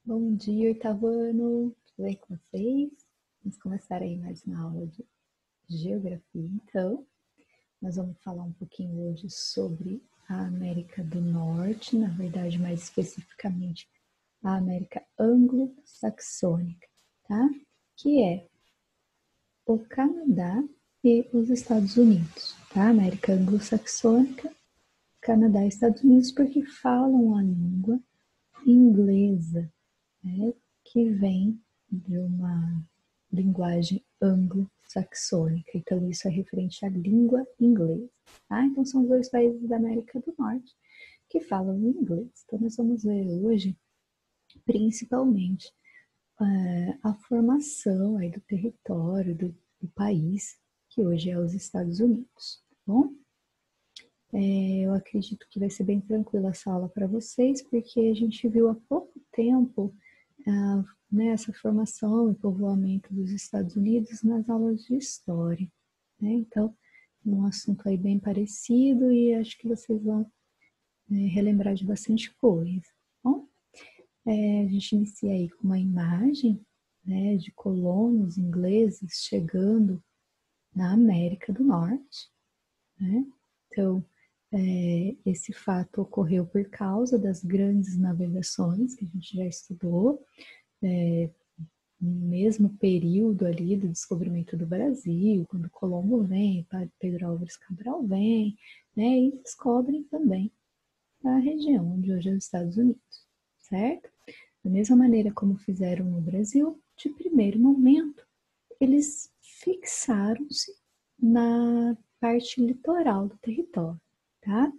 Bom dia, oitavo ano. Tudo bem com vocês? Vamos começar aí mais uma aula de geografia. Então, nós vamos falar um pouquinho hoje sobre a América do Norte, na verdade, mais especificamente, a América anglo-saxônica, tá? Que é o Canadá e os Estados Unidos, tá? América anglo-saxônica, Canadá e Estados Unidos, porque falam a língua inglesa, né, que vem de uma linguagem anglo-saxônica. Então, isso é referente à língua inglesa. Tá? Então, são os dois países da América do Norte que falam inglês. Então, nós vamos ver hoje, principalmente, a formação aí do território do país, que hoje é os Estados Unidos. Tá bom? Eu acredito que vai ser bem tranquila essa aula para vocês, porque a gente viu há pouco tempo essa formação e povoamento dos Estados Unidos nas aulas de história. Né? Então, um assunto aí bem parecido e acho que vocês vão relembrar de bastante coisa. Bom, a gente inicia aí com uma imagem, né, de colonos ingleses chegando na América do Norte. Né? Então, esse fato ocorreu por causa das grandes navegações que a gente já estudou, no mesmo período ali do descobrimento do Brasil, quando Colombo vem, Pedro Álvares Cabral vem, né, e descobrem também a região de hoje é os Estados Unidos, certo? Da mesma maneira como fizeram no Brasil, de primeiro momento, eles fixaram-se na parte litoral do território, tá?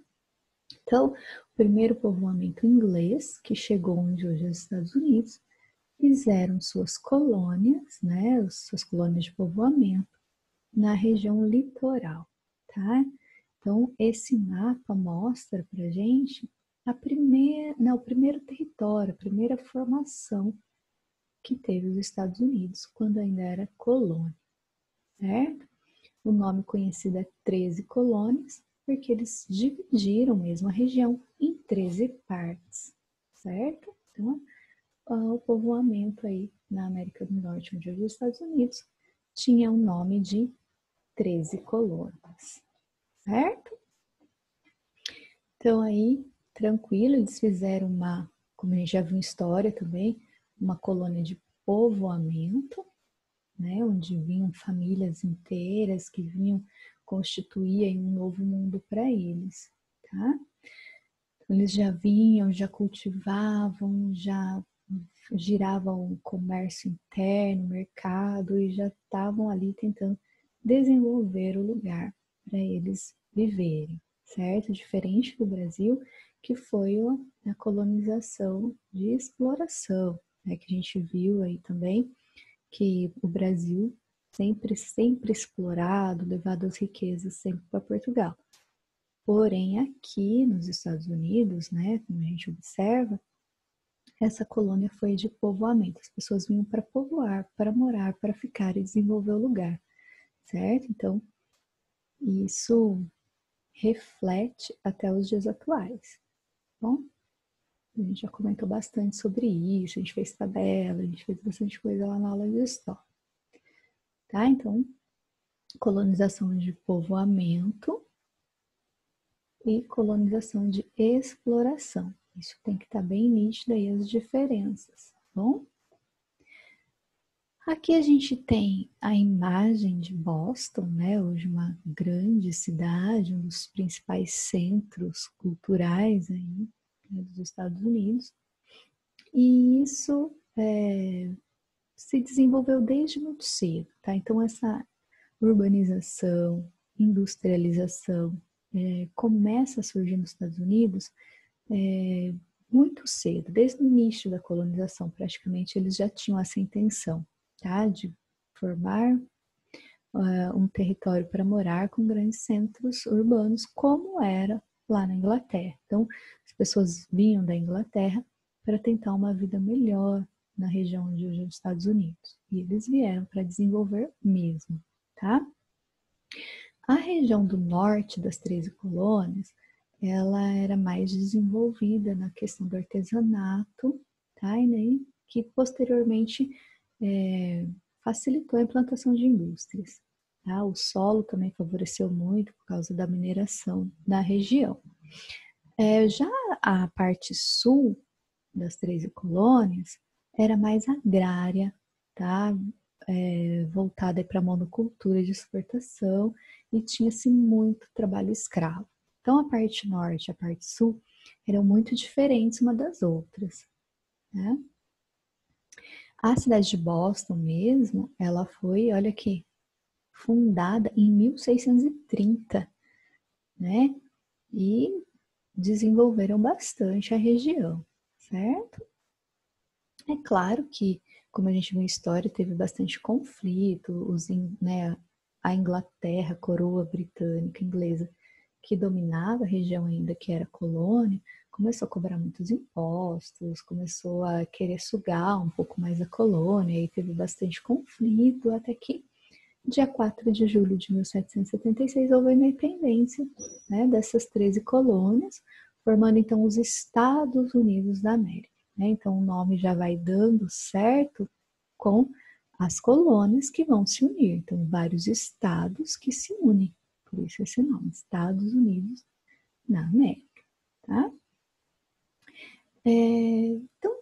Então, o primeiro povoamento inglês, que chegou onde hoje é os Estados Unidos, fizeram suas colônias, né, suas colônias de povoamento na região litoral, tá? Então, esse mapa mostra pra gente o primeiro território, a primeira formação que teve os Estados Unidos quando ainda era colônia, certo? O nome conhecido é 13 colônias, porque eles dividiram mesmo a região em 13 partes, certo? Então, o povoamento aí na América do Norte, onde hoje é os Estados Unidos, tinha o nome de 13 colônias, certo? Então aí, tranquilo, eles fizeram como a gente já viu em história também, uma colônia de povoamento, né, onde vinham famílias inteiras que vinham constituir aí um novo mundo para eles, tá? Então, eles já vinham, já cultivavam, já giravam o comércio interno, mercado e já estavam ali tentando desenvolver o lugar para eles viverem, certo? Diferente do Brasil, que foi a colonização de exploração, né, que a gente viu aí também, que o Brasil sempre explorado, levado as riquezas sempre para Portugal. Porém, aqui nos Estados Unidos, né, como a gente observa, essa colônia foi de povoamento. As pessoas vinham para povoar, para morar, para ficar e desenvolver o lugar, certo? Então, isso reflete até os dias atuais. Bom, a gente já comentou bastante sobre isso, a gente fez tabela, a gente fez bastante coisa lá na aula de história. Tá? Então, colonização de povoamento e colonização de exploração. Isso tem que estar bem nítido aí as diferenças, tá bom? Aqui a gente tem a imagem de Boston, né? Hoje uma grande cidade, um dos principais centros culturais aí, né, dos Estados Unidos. E isso se desenvolveu desde muito cedo, tá? Então essa urbanização, industrialização começa a surgir nos Estados Unidos muito cedo, desde o início da colonização, praticamente eles já tinham essa intenção, tá? De formar um território para morar com grandes centros urbanos, como era lá na Inglaterra. Então, as pessoas vinham da Inglaterra para tentar uma vida melhor na região de hoje os Estados Unidos. E eles vieram para desenvolver mesmo, tá? A região do norte das 13 colônias, ela era mais desenvolvida na questão do artesanato, tá? E nem que posteriormente facilitou a implantação de indústrias. Tá? O solo também favoreceu muito por causa da mineração na região. Já a parte sul das 13 colônias era mais agrária, tá? Voltada para a monocultura de exportação e tinha-se muito trabalho escravo. Então, a parte norte e a parte sul eram muito diferentes uma das outras, né? A cidade de Boston mesmo, ela foi, olha aqui, fundada em 1630, né? E desenvolveram bastante a região, certo? É claro que, como a gente viu em história, teve bastante conflito, né, a Inglaterra, a coroa britânica, inglesa, que dominava a região ainda que era colônia, começou a cobrar muitos impostos, começou a querer sugar um pouco mais a colônia, e teve bastante conflito, até que dia 4 de julho de 1776 houve a independência, né, dessas 13 colônias, formando então os Estados Unidos da América. Né? Então o nome já vai dando certo com as colônias que vão se unir. Então vários estados que se unem, por isso esse nome, Estados Unidos da América. Tá? Então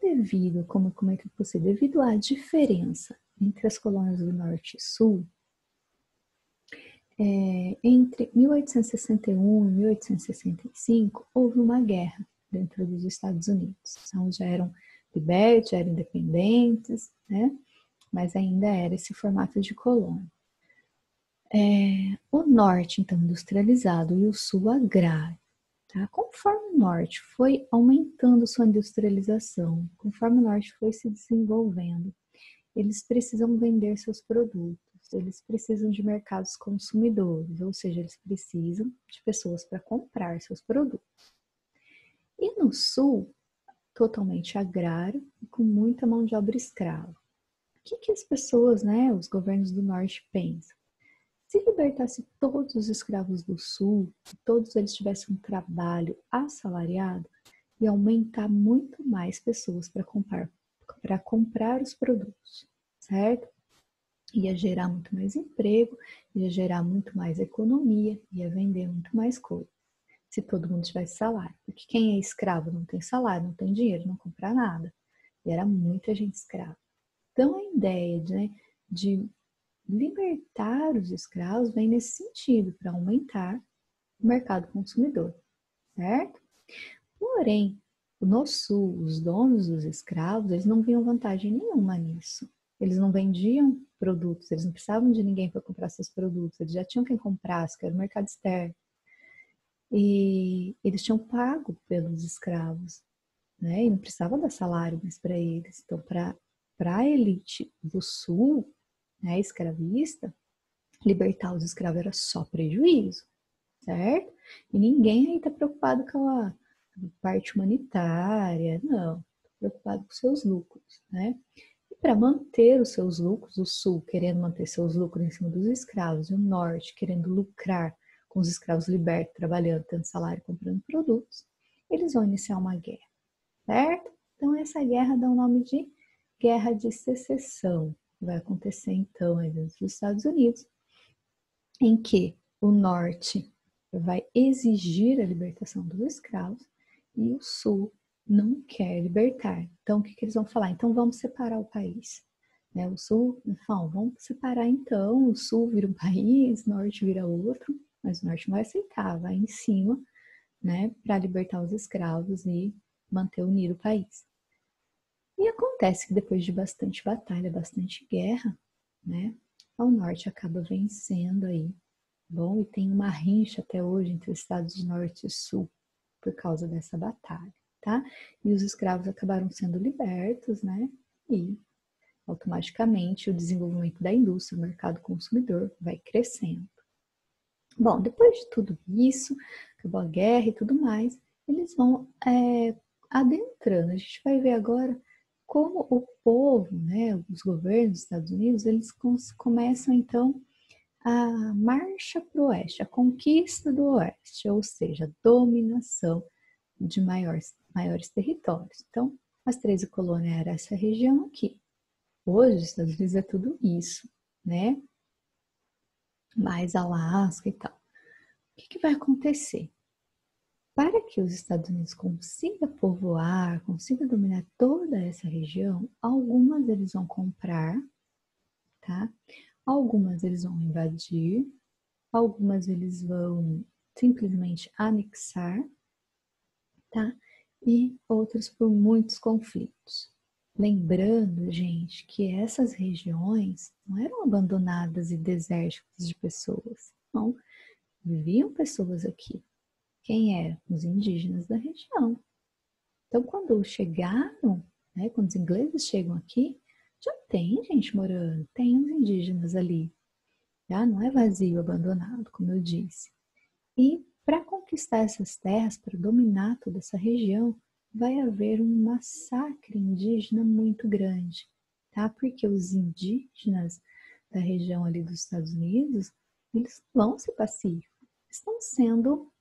como é que eu posso dizer? Devido à diferença entre as colônias do Norte e Sul, entre 1861 e 1865, houve uma guerra dentro dos Estados Unidos. Então, já eram libertos, já eram independentes, né? Mas ainda era esse formato de colônia. O norte, então, industrializado e o sul agrário. Tá? Conforme o norte foi aumentando sua industrialização, conforme o norte foi se desenvolvendo, eles precisam vender seus produtos, eles precisam de mercados consumidores, ou seja, eles precisam de pessoas para comprar seus produtos. E no sul, totalmente agrário e com muita mão de obra escrava. O que as pessoas, né, os governos do norte pensam? Se libertasse todos os escravos do sul, se todos eles tivessem um trabalho assalariado, ia aumentar muito mais pessoas para comprar os produtos, certo? Ia gerar muito mais emprego, ia gerar muito mais economia, ia vender muito mais coisa, se todo mundo tivesse salário. Porque quem é escravo não tem salário, não tem dinheiro, não compra nada. E era muita gente escrava. Então a ideia de libertar os escravos vem nesse sentido, para aumentar o mercado consumidor, certo? Porém, no sul, os donos dos escravos, eles não viam vantagem nenhuma nisso. Eles não vendiam produtos, eles não precisavam de ninguém para comprar seus produtos, eles já tinham quem comprasse, que era o mercado externo. E eles tinham pago pelos escravos, né? E não precisava dar salário mais para eles. Então, para a elite do sul, né, escravista, libertar os escravos era só prejuízo, certo? E ninguém aí está preocupado com a parte humanitária, não. Está preocupado com seus lucros, né? E para manter os seus lucros, o sul querendo manter seus lucros em cima dos escravos, e o norte querendo lucrar com os escravos libertos, trabalhando, tendo salário, comprando produtos, eles vão iniciar uma guerra, certo? Então essa guerra dá o nome de Guerra de Secessão, que vai acontecer então dentro dos Estados Unidos, em que o norte vai exigir a libertação dos escravos e o sul não quer libertar. Então, o que eles vão falar? Então, vamos separar o país. Né? O sul, não, vamos separar então, o sul vira um país, o norte vira outro, mas o norte não vai aceitar, vai em cima, né, para libertar os escravos e manter unido o país. E acontece que depois de bastante batalha, bastante guerra, né, o norte acaba vencendo aí. Bom, e tem uma rincha até hoje entre os estados norte e sul por causa dessa batalha, tá? E os escravos acabaram sendo libertos, né? E automaticamente o desenvolvimento da indústria, o mercado consumidor vai crescendo. Bom, depois de tudo isso, acabou a guerra e tudo mais, eles vão adentrando. A gente vai ver agora como o povo, né, os governos dos Estados Unidos, eles começam então a marcha para o oeste, a conquista do oeste, ou seja, a dominação de maiores territórios. Então, As 13 colônias era essa região aqui. Hoje, os Estados Unidos é tudo isso, né? Mais Alasca e tal. O que vai acontecer? Para que os Estados Unidos consigam povoar, consigam dominar toda essa região, algumas eles vão comprar, tá? Algumas eles vão invadir, algumas eles vão simplesmente anexar, tá? E outras por muitos conflitos. Lembrando, gente, que essas regiões não eram abandonadas e desérticas de pessoas, não. Viviam pessoas aqui. Quem eram? Os indígenas da região. Então, quando chegaram, né, quando os ingleses chegam aqui, já tem gente morando, tem os indígenas ali. Já não é vazio, abandonado, como eu disse. E para conquistar essas terras, para dominar toda essa região, vai haver um massacre indígena muito grande, tá? Porque os indígenas da região ali dos Estados Unidos, eles não vão ser pacíficos. Estão sendo,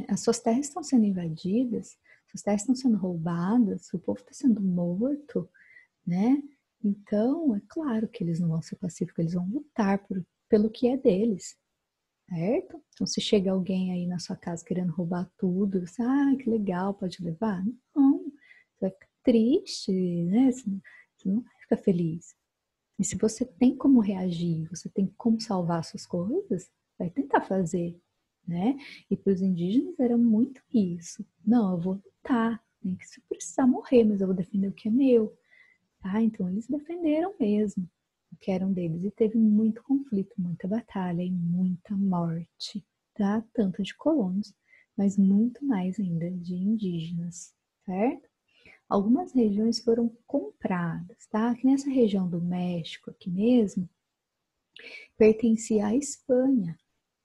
as suas terras estão sendo invadidas, suas terras estão sendo roubadas, o povo está sendo morto, né? Então, é claro que eles não vão ser pacíficos, eles vão lutar pelo que é deles, certo? Então, se chega alguém aí na sua casa querendo roubar tudo, você, que legal, pode levar? Não, você vai ficar triste, né? Você não vai ficar feliz. E se você tem como reagir, você tem como salvar suas coisas, vai tentar fazer, né? E para os indígenas era muito isso. Não, eu vou lutar, nem que se precisar morrer, mas eu vou defender o que é meu, tá? Então eles defenderam mesmo o que eram deles e teve muito conflito, muita batalha e muita morte, tá? Tanto de colonos, mas muito mais ainda de indígenas, certo? Algumas regiões foram compradas, tá? Aqui nessa região do México, aqui mesmo, pertencia à Espanha,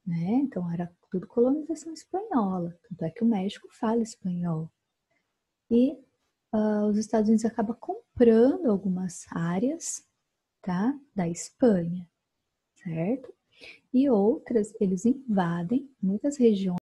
né? Então era tudo colonização espanhola, tanto é que o México fala espanhol. E os Estados Unidos acabam comprando algumas áreas, tá? Da Espanha, certo? E outras eles invadem muitas regiões